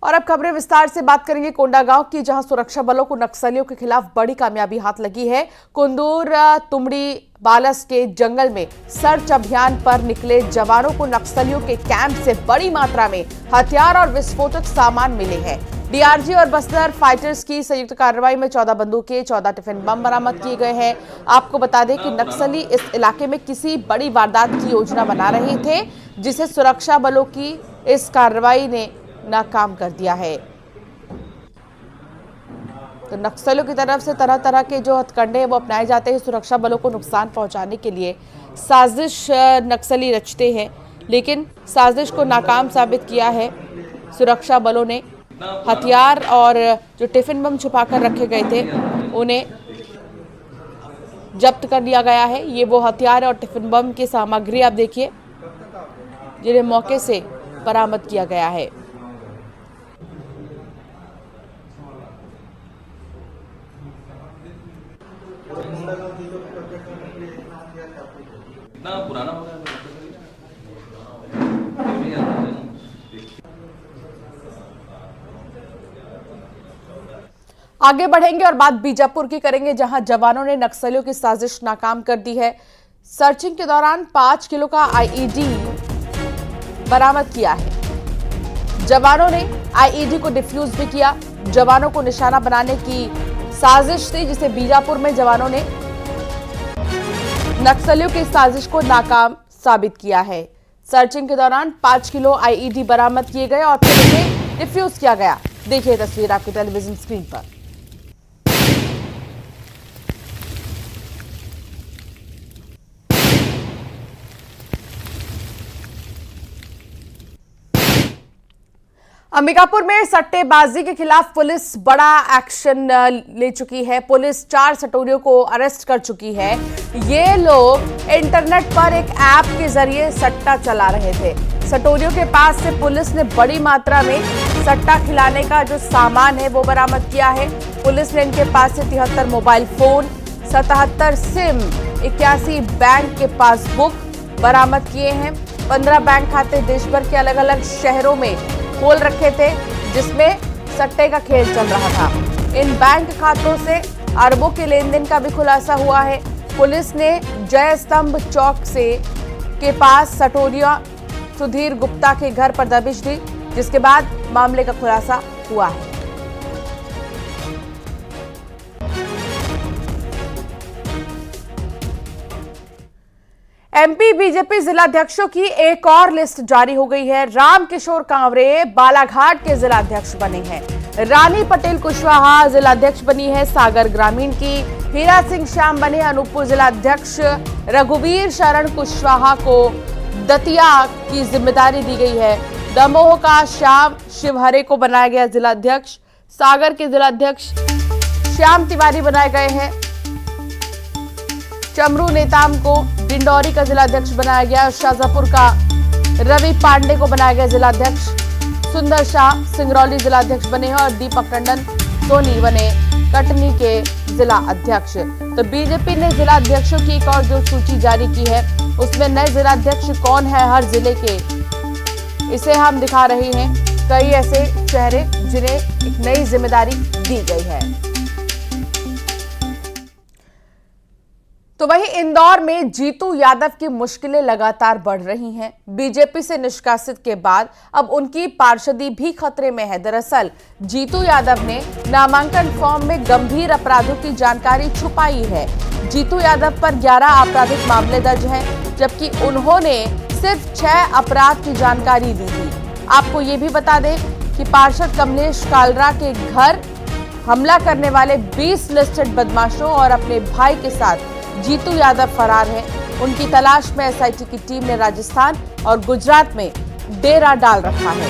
और अब खबरें विस्तार से बात करेंगे कोंडागांव की, जहां सुरक्षा बलों को नक्सलियों के खिलाफ बड़ी कामयाबी हाथ लगी है। कुंदूर तुमड़ी बालस के जंगल में सर्च अभियान पर निकले जवानों को नक्सलियों के कैंप से बड़ी मात्रा में हथियार और विस्फोटक सामान मिले हैं। डीआरजी और बस्तर फाइटर्स की संयुक्त कार्रवाई में 14 बंदूकें, 14 टिफिन बम बरामद किए गए हैं। आपको बता दें कि नक्सली इस इलाके में किसी बड़ी वारदात की योजना बना रहे थे, जिसे सुरक्षा बलों की इस कार्रवाई ने नाकाम कर दिया है। तो नक्सलियों की तरफ से तरह तरह के जो हथकंडे हैं वो अपनाए जाते हैं सुरक्षा बलों को नुकसान पहुंचाने के लिए। साजिश नक्सली रचते हैं, लेकिन साजिश को नाकाम साबित किया है सुरक्षा बलों ने। हथियार और जो टिफिन बम छुपाकर रखे गए थे उन्हें जब्त कर लिया गया है। ये वो हथियार और टिफिन बम की सामग्री आप देखिए, जिन्हें मौके से बरामद किया गया है। इतना पुराना हो गया आगे बढ़ेंगे और बात बीजापुर की करेंगे, जहां जवानों ने नक्सलियों की साजिश नाकाम कर दी है। सर्चिंग के दौरान 5 किलो का आईईडी बरामद किया है। जवानों ने आईईडी को डिफ्यूज भी किया। जवानों को निशाना बनाने की साजिश थी, जिसे बीजापुर में जवानों ने नक्सलियों की साजिश को नाकाम साबित किया है। सर्चिंग के दौरान 5 किलो आईईडी बरामद किए गए और फिर उसे डिफ्यूज किया गया। देखिए तस्वीर आपकी टेलीविजन स्क्रीन पर। अंबिकापुर में सट्टेबाजी के खिलाफ पुलिस बड़ा एक्शन ले चुकी है। पुलिस 4 सटोरियों को अरेस्ट कर चुकी है। ये लोग इंटरनेट पर एक ऐप के जरिए सट्टा चला रहे थे। सटोरियों के पास से पुलिस ने बड़ी मात्रा में सट्टा खिलाने का जो सामान है वो बरामद किया है। पुलिस ने इनके पास से 73 मोबाइल फोन, 77 सिम, 81 बैंक के पासबुक बरामद किए हैं। 15 बैंक खाते देश भर के अलग अलग शहरों में खोल रखे थे, जिसमें सट्टे का खेल चल रहा था। इन बैंक खातों से अरबों के लेन देन का भी खुलासा हुआ है। पुलिस ने जय स्तंभ चौक से के पास सटोरिया सुधीर गुप्ता के घर पर दबिश दी, जिसके बाद मामले का खुलासा हुआ है। एमपी बीजेपी जिलाध्यक्षों की एक और लिस्ट जारी हो गई है। रामकिशोर कांवरे बालाघाट के जिलाध्यक्ष बने हैं। रानी पटेल कुशवाहा जिलाध्यक्ष बनी है सागर ग्रामीण की। हीरा सिंह श्याम बने अनूपपुर जिलाध्यक्ष। रघुवीर शरण कुशवाहा को दतिया की जिम्मेदारी दी गई है। दमोह का श्याम शिवहरे को बनाया गया जिलाध्यक्ष। सागर के जिलाध्यक्ष श्याम तिवारी बनाए गए हैं। चमरू नेताम को डिंडौरी का जिलाध्यक्ष बनाया गया। शाजापुर का रवि पांडे को बनाया गया जिलाध्यक्ष। सुंदर शाह सिंगरौली जिलाध्यक्ष बने हैं और दीपक टंडन सोनी बने कटनी के जिला अध्यक्ष। तो बीजेपी ने जिलाध्यक्षों की एक और जो सूची जारी की है, उसमें नए जिलाध्यक्ष कौन है हर जिले के, इसे हम दिखा रहे हैं। कई ऐसे चेहरे जिन्हें एक नई जिम्मेदारी दी गई है। तो वहीं इंदौर में जीतू यादव की मुश्किलें लगातार बढ़ रही हैं। बीजेपी से निष्कासित के बाद अब उनकी पार्षदी भी खतरे में है। दरअसल जीतू यादव ने नामांकन फॉर्म में गंभीर अपराधों की जानकारी छुपाई है। जीतू यादव पर 11 आपराधिक मामले दर्ज हैं, जबकि उन्होंने सिर्फ 6 अपराध की जानकारी दी थी। आपको ये भी बता दें कि पार्षद कमलेश कालरा के घर हमला करने वाले 20 लिस्टेड बदमाशों और अपने भाई के साथ जीतू यादव फरार हैं। उनकी तलाश में एसआईटी की टीम ने राजस्थान और गुजरात में डेरा डाल रखा है।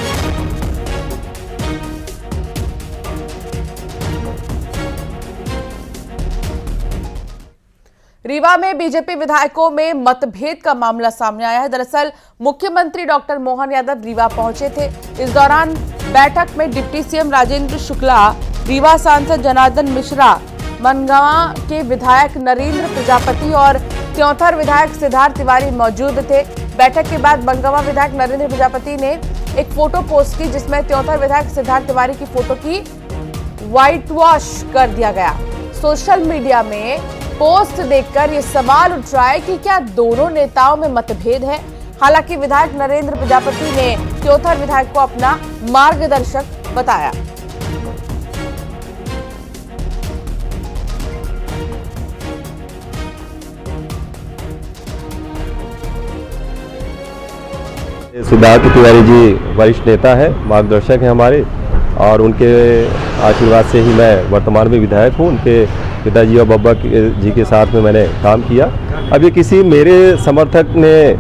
रीवा में बीजेपी विधायकों में मतभेद का मामला सामने आया है। दरअसल मुख्यमंत्री डॉक्टर मोहन यादव रीवा पहुंचे थे। इस दौरान बैठक में डिप्टी सीएम राजेंद्र शुक्ला, रीवा सांसद जनार्दन मिश्रा, मनगांव के विधायक नरेंद्र प्रजापति और त्योंथर विधायक सिद्धार्थ तिवारी मौजूद थे। बैठक के बाद मनगांव विधायक नरेंद्र प्रजापति ने एक फोटो पोस्ट की जिसमें त्योंतर विधायक सिद्धार्थ तिवारी की फोटो की व्हाइट वॉश कर दिया गया। सोशल मीडिया में पोस्ट देखकर यह सवाल उठ रहा है कि क्या दोनों नेताओं में मतभेद है। हालांकि विधायक नरेंद्र प्रजापति ने त्योंतर विधायक को अपना मार्गदर्शक बताया। सिद्धार्थ तिवारी जी वरिष्ठ नेता है, मार्गदर्शक हैं हमारे, और उनके आशीर्वाद से ही मैं वर्तमान में विधायक हूँ। उनके पिताजी और बब्बा जी के साथ में मैंने काम किया। अब ये किसी मेरे समर्थक ने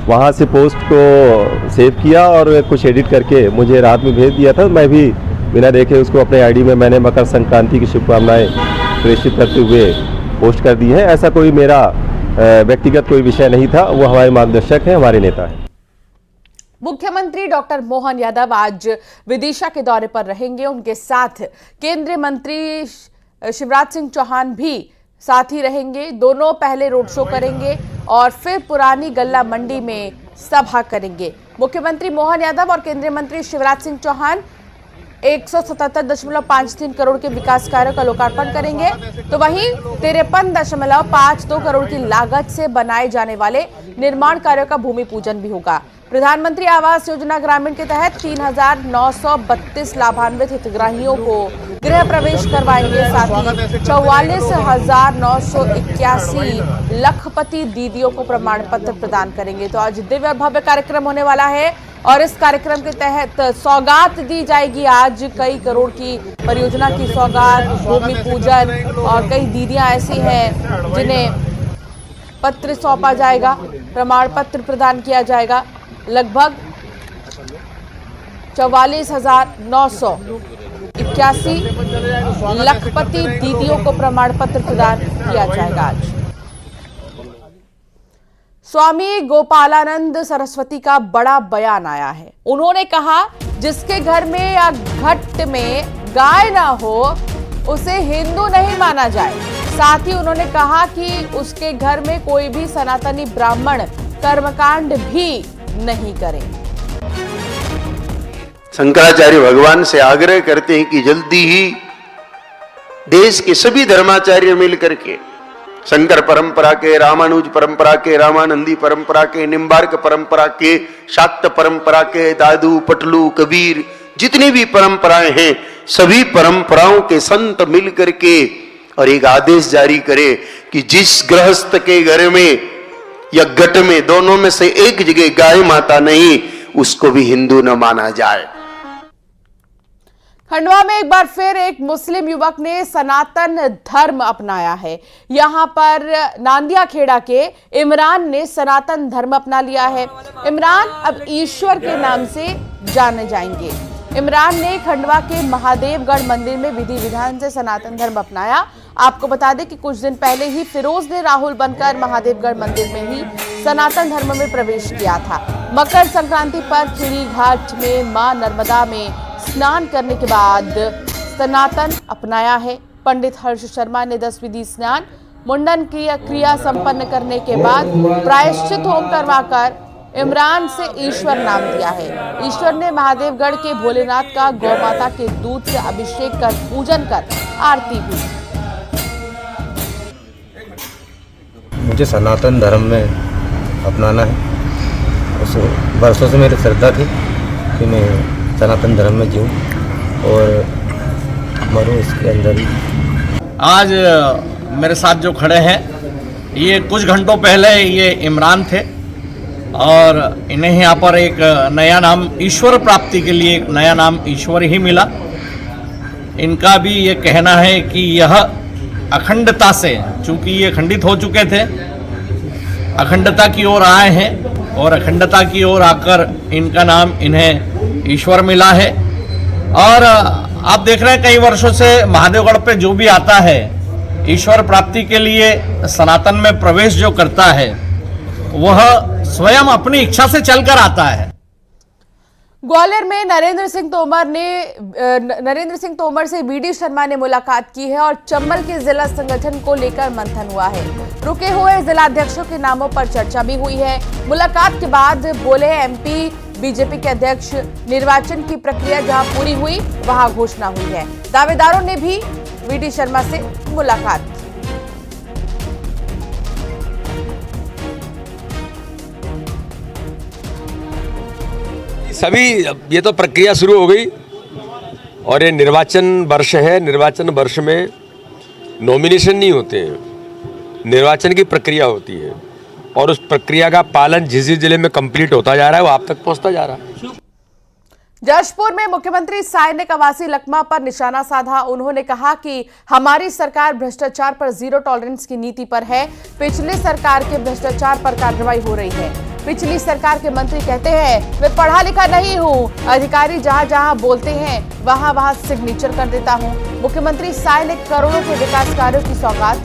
वहाँ से पोस्ट को सेव किया और कुछ एडिट करके मुझे रात में भेज दिया था। मैं भी बिना देखे उसको अपने आईडी में मैंने मकर संक्रांति की शुभकामनाएं प्रेषित करते हुए पोस्ट कर दी है। ऐसा कोई मेरा व्यक्तिगत कोई विषय नहीं था। वो हमारे मार्गदर्शक हैं, हमारे नेता हैं। मुख्यमंत्री डॉक्टर मोहन यादव आज विदिशा के दौरे पर रहेंगे। उनके साथ केंद्रीय मंत्री शिवराज सिंह चौहान भी साथ ही रहेंगे। दोनों पहले रोड शो करेंगे और फिर पुरानी गल्ला मंडी में सभा करेंगे। मुख्यमंत्री मोहन यादव और केंद्रीय मंत्री शिवराज सिंह चौहान 177.53 करोड़ के विकास कार्यों का लोकार्पण करेंगे, तो वहीं 53.52 करोड़ की लागत से बनाए जाने वाले निर्माण कार्यों का भूमि पूजन भी होगा। प्रधानमंत्री आवास योजना ग्रामीण के तहत 3,932 लाभान्वित हितग्राहियों को गृह प्रवेश करवाएंगे। साथ ही 44,981 लखपति दीदियों को प्रमाण पत्र प्रदान करेंगे। तो आज दिव्य और भव्य कार्यक्रम होने वाला है और इस कार्यक्रम के तहत सौगात दी जाएगी। आज कई करोड़ की परियोजना की सौगात, भूमि पूजन, और कई दीदियां ऐसी हैं जिन्हें पत्र सौंपा जाएगा, प्रमाण पत्र प्रदान किया जाएगा। लगभग 44,981 लखपति दीदियों को प्रमाण पत्र प्रदान किया जाएगा। आज स्वामी गोपालानंद सरस्वती का बड़ा बयान आया है। उन्होंने कहा, जिसके घर में या घट में गाय ना हो उसे हिंदू नहीं माना जाए। साथ ही उन्होंने कहा कि उसके घर में कोई भी सनातनी ब्राह्मण कर्मकांड भी नहीं करें। शंकराचार्य भगवान से आग्रह करते हैं कि जल्दी ही देश के सभी धर्माचार्य मिलकर के शंकर परंपरा के, रामानुज परंपरा के, रामानंदी परंपरा के, निम्बार्क परंपरा के, शाक्त परंपरा के, दादू, पटलू, कबीर, जितनी भी परंपराएं हैं सभी परंपराओं के संत मिलकर के और एक आदेश जारी करे कि जिस गृहस्थ के घर में या घट में दोनों में से एक जगह गाय माता नहीं, उसको भी हिंदू न माना जाए। खंडवा में एक बार फिर एक मुस्लिम युवक ने सनातन धर्म अपनाया है। यहां पर नांदिया खेड़ा के इमरान ने सनातन धर्म अपना लिया है। इमरान अब ईश्वर के नाम से जाने जाएंगे। इमरान ने खंडवा के महादेवगढ़ मंदिर में विधि विधान से सनातन धर्म अपनाया। आपको बता दें कि कुछ दिन पहले ही फिरोज ने राहुल बनकर महादेवगढ़ मंदिर में ही सनातन धर्म में प्रवेश किया था। मकर संक्रांति पर खिड़ी घाट में मां नर्मदा में स्नान करने के बाद सनातन अपनाया है। पंडित हर्ष शर्मा ने 10 विधि स्नान मुंडन क्रिया संपन्न करने के बाद प्रायश्चित होम करवाकर इमरान से ईश्वर नाम दिया है। ईश्वर ने महादेवगढ़ के भोलेनाथ का गौमाता के दूध से अभिषेक कर पूजन कर आरती भी। मुझे सनातन धर्म में अपनाना है। उस वर्षों से मेरी श्रद्धा थी कि मैं सनातन धर्म में जीऊँ और मरूँ इसके अंदर ही। आज मेरे साथ जो खड़े हैं ये कुछ घंटों पहले ये इमरान थे और इन्हें यहाँ पर एक नया नाम ईश्वर प्राप्ति के लिए एक नया नाम ईश्वर ही मिला। इनका भी ये कहना है कि यह अखंडता से, चूंकि ये खंडित हो चुके थे, अखंडता की ओर आए हैं और अखंडता की ओर आकर इनका नाम इन्हें ईश्वर मिला है। और आप देख रहे हैं कई वर्षों से महादेवगढ़ पे जो भी आता है ईश्वर प्राप्ति के लिए सनातन में प्रवेश जो करता है वह स्वयं अपनी इच्छा से चलकर आता है। ग्वालियर में नरेंद्र सिंह तोमर से बीडी शर्मा ने मुलाकात की है और चंबल के जिला संगठन को लेकर मंथन हुआ है। रुके हुए जिलाध्यक्षों के नामों पर चर्चा भी हुई है। मुलाकात के बाद बोले एमपी बीजेपी के अध्यक्ष निर्वाचन की प्रक्रिया जहां पूरी हुई वहां घोषणा हुई है। दावेदारों ने भी वीडी शर्मा से मुलाकात की। सभी ये तो प्रक्रिया शुरू हो गई और ये निर्वाचन वर्ष है। निर्वाचन वर्ष में नॉमिनेशन नहीं होते हैं, निर्वाचन की प्रक्रिया होती है और उस प्रक्रिया का पालन जिस जिले में कंप्लीट होता जा रहा है वो आप तक पहुंचता जा रहा है। जशपुर में मुख्यमंत्री साय ने कवासी लखमा पर निशाना साधा। उन्होंने कहा कि हमारी सरकार भ्रष्टाचार पर जीरो टॉलरेंस की नीति पर है। पिछले सरकार के भ्रष्टाचार पर कार्रवाई हो रही है। पिछली सरकार के मंत्री कहते हैं मैं पढ़ा लिखा नहीं हूं, अधिकारी जहां जहां बोलते हैं वहां वहां सिग्नेचर कर देता हूं। मुख्यमंत्री साय ने करोड़ों के विकास कार्यों की सौगात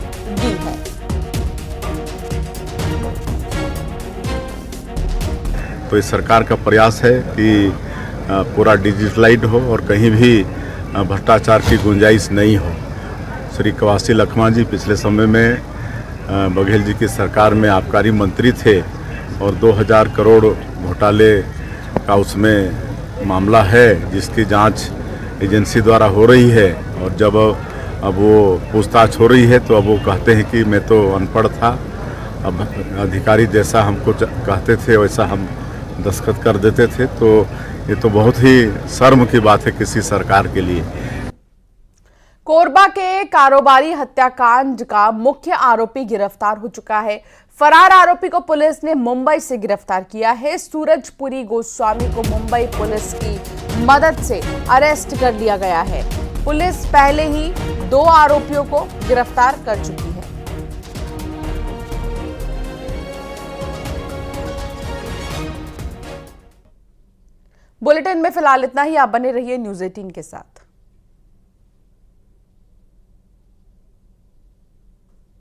दी है। तो इस सरकार का प्रयास है कि पूरा डिजिटलाइज्ड हो और कहीं भी भ्रष्टाचार की गुंजाइश नहीं हो। श्री कवासी लखमा जी पिछले समय में बघेल जी की सरकार में आबकारी मंत्री थे और 2000 करोड़ घोटाले का उसमें मामला है जिसकी जांच एजेंसी द्वारा हो रही है। और जब अब वो पूछताछ हो रही है तो अब वो कहते हैं कि मैं तो अनपढ़ था, अब अधिकारी जैसा हमको कहते थे वैसा हम दस्तखत कर देते थे। तो ये तो बहुत ही शर्म की बात है किसी सरकार के लिए। कोरबा के कारोबारी हत्याकांड का मुख्य आरोपी गिरफ्तार हो चुका है। फरार आरोपी को पुलिस ने मुंबई से गिरफ्तार किया है। सूरजपुरी गोस्वामी को मुंबई पुलिस की मदद से अरेस्ट कर लिया गया है। पुलिस पहले ही 2 आरोपियों को गिरफ्तार कर चुकी है। बुलेटिन में फिलहाल इतना ही। आप बने रहिए न्यूज़ 18 के साथ।